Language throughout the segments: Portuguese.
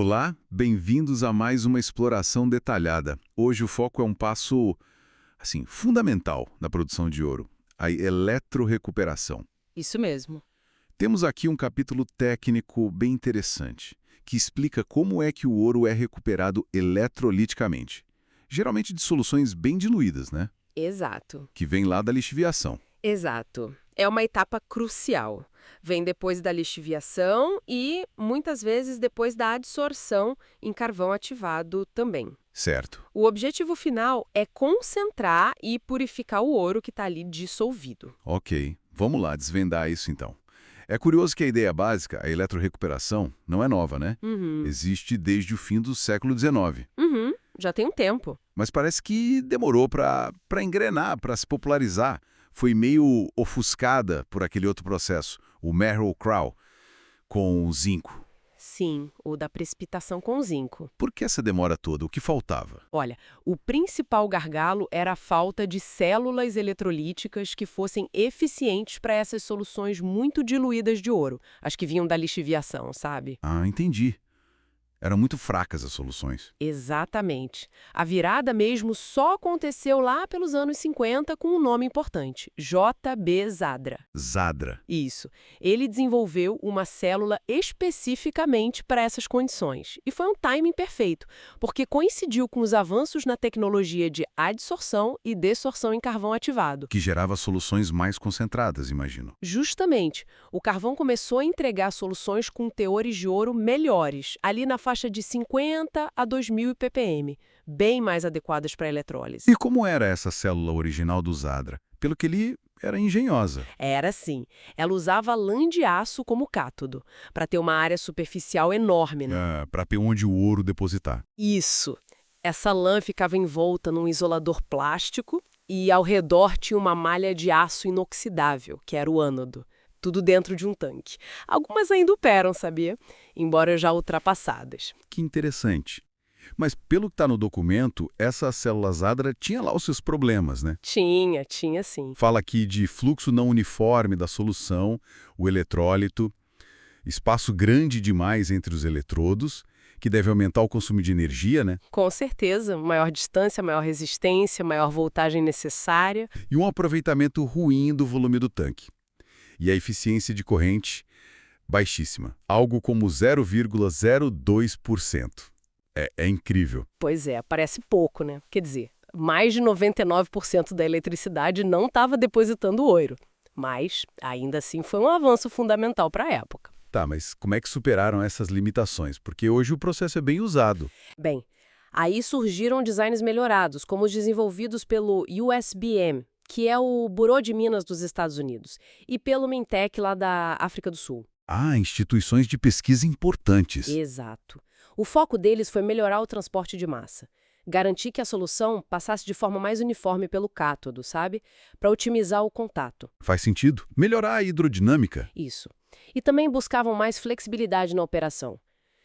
Olá, bem-vindos a mais uma exploração detalhada. Hoje o foco é um passo, fundamental na produção de ouro, a eletrorecuperação. Isso mesmo. Temos aqui um capítulo técnico bem interessante, que explica como é que o ouro é recuperado eletroliticamente. Geralmente de soluções bem diluídas, né? Exato. Que vem lá da lixiviação. Exato. É uma etapa crucial. Vem depois da lixiviação e, muitas vezes, depois da adsorção em carvão ativado também. Certo. O objetivo final é concentrar e purificar o ouro que está ali dissolvido. Ok, vamos lá desvendar isso então. É curioso que a ideia básica, a eletrorecuperação, não é nova, né? Existe desde o fim do século XIX. Já tem um tempo. Mas parece que demorou para engrenar, para se popularizar. Foi meio ofuscada por aquele outro processo, o Merrill-Crowe, com o zinco. Sim, o da precipitação com zinco. Por que essa demora toda? O que faltava? Olha, o principal gargalo era a falta de células eletrolíticas que fossem eficientes para essas soluções muito diluídas de ouro, as que vinham da lixiviação, sabe? Ah, entendi. Eram muito fracas as soluções. Exatamente. A virada mesmo só aconteceu lá pelos anos 50 com um nome importante, J.B. Zadra. Zadra. Isso. Ele desenvolveu uma célula especificamente para essas condições. E foi um timing perfeito, porque coincidiu com os avanços na tecnologia de adsorção e dessorção em carvão ativado. Que gerava soluções mais concentradas, imagino. Justamente, o carvão começou a entregar soluções com teores de ouro melhores, ali na faixa de 50 a 2000 ppm, bem mais adequadas para a eletrólise. E como era essa célula original do Zadra? Pelo que li, era engenhosa. Era assim. Ela usava lã de aço como cátodo, para ter uma área superficial enorme, né? Para ter onde o ouro depositar. Isso. Essa lã ficava envolta num isolador plástico e ao redor tinha uma malha de aço inoxidável, que era o ânodo. Tudo dentro de um tanque. Algumas ainda operam, sabia? Embora já ultrapassadas. Que interessante. Mas pelo que está no documento, essa célula Zadra tinha lá os seus problemas, né? Tinha sim. Fala aqui de fluxo não uniforme da solução, o eletrólito, espaço grande demais entre os eletrodos, que deve aumentar o consumo de energia, né? Com certeza. Maior distância, maior resistência, maior voltagem necessária. E um aproveitamento ruim do volume do tanque. E a eficiência de corrente baixíssima, algo como 0,02%. É incrível. Pois é, parece pouco, né? Quer dizer, mais de 99% da eletricidade não estava depositando ouro. Mas, ainda assim, foi um avanço fundamental para a época. Tá, mas como é que superaram essas limitações? Porque hoje o processo é bem usado. Bem, aí surgiram designs melhorados, como os desenvolvidos pelo USBM, que é o Bureau de Minas dos Estados Unidos, e pelo Mintec lá da África do Sul. Ah, instituições de pesquisa importantes. Exato. O foco deles foi melhorar o transporte de massa. Garantir que a solução passasse de forma mais uniforme pelo cátodo, sabe? Para otimizar o contato. Faz sentido. Melhorar a hidrodinâmica. Isso. E também buscavam mais flexibilidade na operação.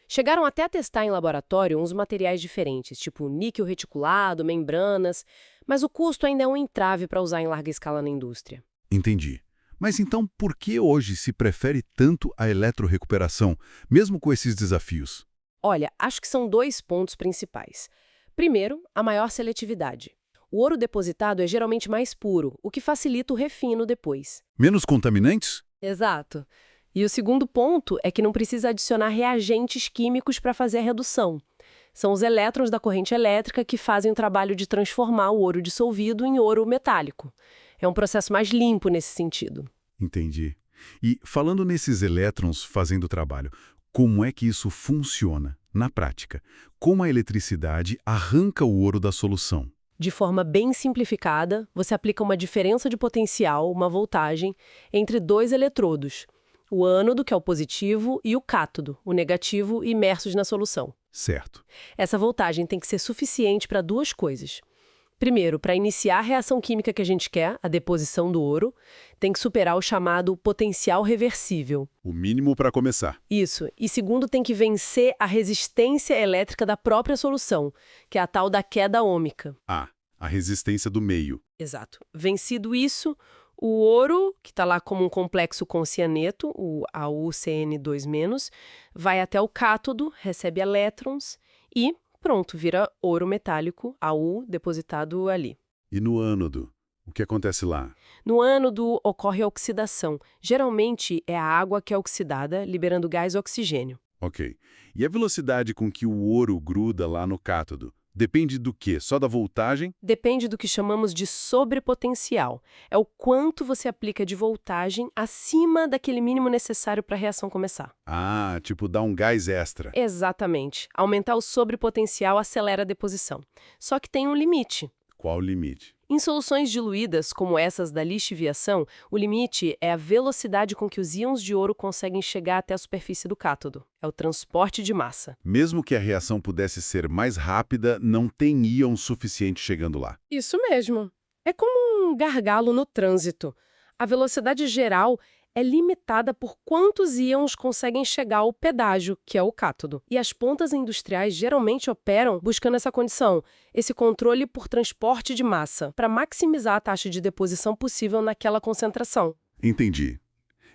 Chegaram até a testar em laboratório uns materiais diferentes, tipo níquel reticulado, membranas, mas o custo ainda é um entrave para usar em larga escala na indústria. Entendi. Mas então por que hoje se prefere tanto a eletrorecuperação, mesmo com esses desafios? Olha, acho que são dois pontos principais. Primeiro, a maior seletividade. O ouro depositado é geralmente mais puro, o que facilita o refino depois. Menos contaminantes? Exato. E o segundo ponto é que não precisa adicionar reagentes químicos para fazer a redução. São os elétrons da corrente elétrica que fazem o trabalho de transformar o ouro dissolvido em ouro metálico. É um processo mais limpo nesse sentido. Entendi. E falando nesses elétrons fazendo o trabalho, como é que isso funciona na prática? Como a eletricidade arranca o ouro da solução? De forma bem simplificada, você aplica uma diferença de potencial, uma voltagem, entre dois eletrodos. O ânodo, que é o positivo, e o cátodo, o negativo, imersos na solução. Certo. Essa voltagem tem que ser suficiente para duas coisas. Primeiro, para iniciar a reação química que a gente quer, a deposição do ouro, tem que superar o chamado potencial reversível. O mínimo para começar. Isso. E segundo, tem que vencer a resistência elétrica da própria solução, que é a tal da queda ômica. Ah, a resistência do meio. Exato. Vencido isso, O ouro, que está lá como um complexo com cianeto, o AuCN2-, vai até o cátodo, recebe elétrons e pronto, vira ouro metálico, Au, depositado ali. E no ânodo, o que acontece lá? No ânodo ocorre a oxidação. Geralmente é a água que é oxidada, liberando gás e oxigênio. Ok. E a velocidade com que o ouro gruda lá no cátodo? Depende do quê? Só da voltagem? Depende do que chamamos de sobrepotencial. É o quanto você aplica de voltagem acima daquele mínimo necessário para a reação começar. Ah, tipo dar um gás extra. Exatamente. Aumentar o sobrepotencial acelera a deposição. Só que tem um limite. Qual o limite? Em soluções diluídas, como essas da lixiviação, o limite é a velocidade com que os íons de ouro conseguem chegar até a superfície do cátodo. É o transporte de massa. Mesmo que a reação pudesse ser mais rápida, não tem íon suficiente chegando lá. Isso mesmo. É como um gargalo no trânsito. A velocidade geral é limitada por quantos íons conseguem chegar ao pedágio, que é o cátodo. E as pontas industriais geralmente operam buscando essa condição, esse controle por transporte de massa, para maximizar a taxa de deposição possível naquela concentração. Entendi.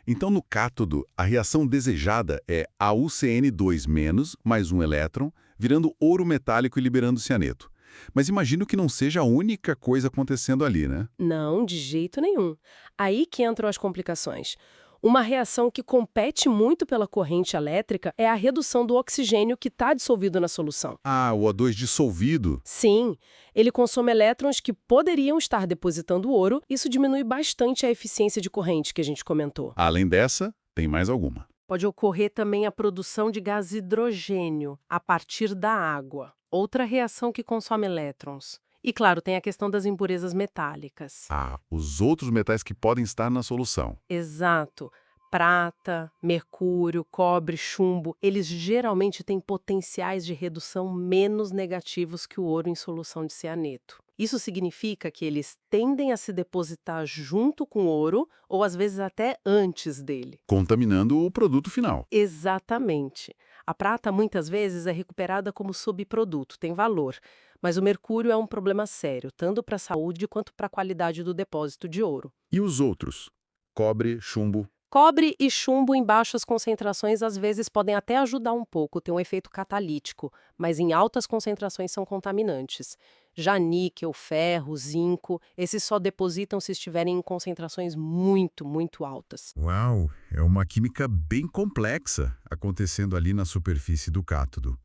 Então, no cátodo, a reação desejada é AuCN2- mais um elétron, virando ouro metálico e liberando cianeto. Mas imagino que não seja a única coisa acontecendo ali, né? Não, de jeito nenhum. Aí que entram as complicações. Uma reação que compete muito pela corrente elétrica é a redução do oxigênio que está dissolvido na solução. Ah, o O2 dissolvido. Sim, ele consome elétrons que poderiam estar depositando ouro, isso diminui bastante a eficiência de corrente que a gente comentou. Além dessa, tem mais alguma. Pode ocorrer também a produção de gás hidrogênio a partir da água, outra reação que consome elétrons. E, claro, tem a questão das impurezas metálicas. Ah, os outros metais que podem estar na solução. Exato. Prata, mercúrio, cobre, chumbo, eles geralmente têm potenciais de redução menos negativos que o ouro em solução de cianeto. Isso significa que eles tendem a se depositar junto com o ouro ou às vezes até antes dele. Contaminando o produto final. Exatamente. A prata muitas vezes é recuperada como subproduto, tem valor, mas o mercúrio é um problema sério, tanto para a saúde quanto para a qualidade do depósito de ouro. E os outros? Cobre, chumbo. Cobre e chumbo em baixas concentrações às vezes podem até ajudar um pouco, ter um efeito catalítico, mas em altas concentrações são contaminantes. Já níquel, ferro, zinco, esses só depositam se estiverem em concentrações muito, muito altas. Uau, é uma química bem complexa acontecendo ali na superfície do cátodo.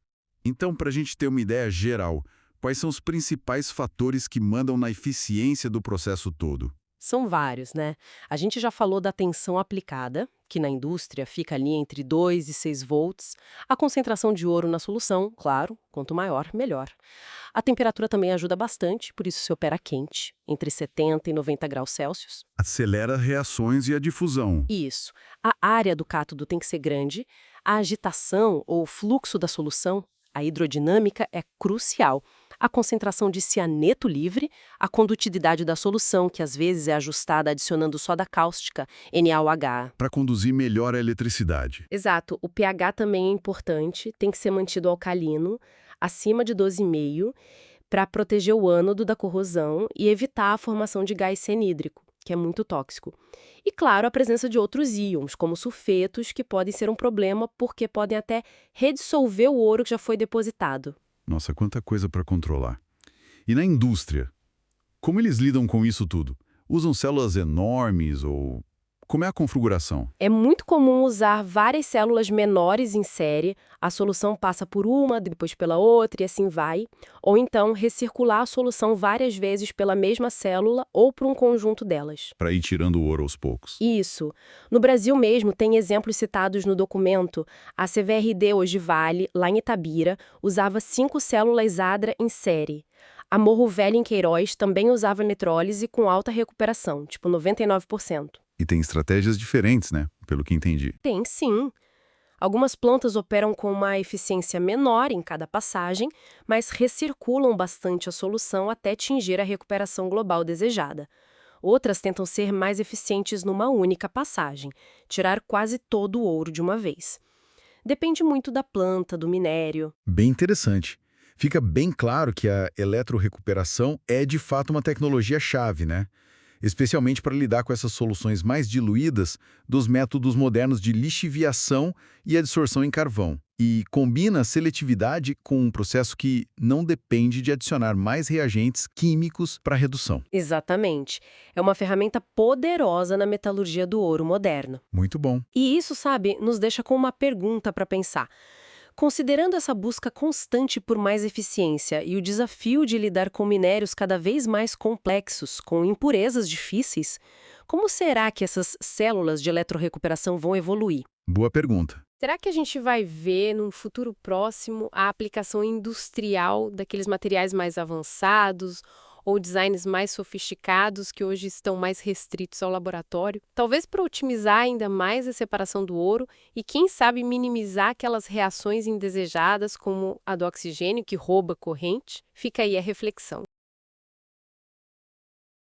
Então, para a gente ter uma ideia geral, quais são os principais fatores que mandam na eficiência do processo todo? São vários, né? A gente já falou da tensão aplicada, que na indústria fica ali entre 2 e 6 volts, a concentração de ouro na solução, claro, quanto maior, melhor. A temperatura também ajuda bastante, por isso se opera quente, entre 70 e 90 graus Celsius. Acelera reações e a difusão. Isso. A área do cátodo tem que ser grande, a agitação ou fluxo da solução, a hidrodinâmica é crucial. A concentração de cianeto livre, a condutividade da solução, que às vezes é ajustada adicionando soda cáustica, NaOH. Para conduzir melhor a eletricidade. Exato. O pH também é importante, tem que ser mantido alcalino, acima de 12,5, para proteger o ânodo da corrosão e evitar a formação de gás cianídrico, que é muito tóxico. E, claro, a presença de outros íons, como sulfetos, que podem ser um problema porque podem até redissolver o ouro que já foi depositado. Nossa, quanta coisa para controlar. E na indústria? Como eles lidam com isso tudo? Usam células enormes ou... Como é a configuração? É muito comum usar várias células menores em série, a solução passa por uma, depois pela outra e assim vai, ou então recircular a solução várias vezes pela mesma célula ou por um conjunto delas. Para ir tirando o ouro aos poucos. Isso. No Brasil mesmo, tem exemplos citados no documento. A CVRD Ogivale, lá em Itabira, usava 5 células ADRA em série. A Morro Velho em Queiroz também usava eletrólise com alta recuperação, tipo 99%. E tem estratégias diferentes, né? Pelo que entendi. Tem sim. Algumas plantas operam com uma eficiência menor em cada passagem, mas recirculam bastante a solução até atingir a recuperação global desejada. Outras tentam ser mais eficientes numa única passagem, tirar quase todo o ouro de uma vez. Depende muito da planta, do minério. Bem interessante. Fica bem claro que a eletrorecuperação é de fato uma tecnologia-chave, né? especialmente para lidar com essas soluções mais diluídas dos métodos modernos de lixiviação e adsorção em carvão. E combina a seletividade com um processo que não depende de adicionar mais reagentes químicos para a redução. Exatamente. É uma ferramenta poderosa na metalurgia do ouro moderno. Muito bom. E isso, sabe, nos deixa com uma pergunta para pensar. Considerando essa busca constante por mais eficiência e o desafio de lidar com minérios cada vez mais complexos, com impurezas difíceis, como será que essas células de eletrorrecuperação vão evoluir? Boa pergunta. Será que a gente vai ver, num futuro próximo, a aplicação industrial daqueles materiais mais avançados ou designs mais sofisticados que hoje estão mais restritos ao laboratório? Talvez para otimizar ainda mais a separação do ouro e, quem sabe, minimizar aquelas reações indesejadas como a do oxigênio que rouba corrente? Fica aí a reflexão.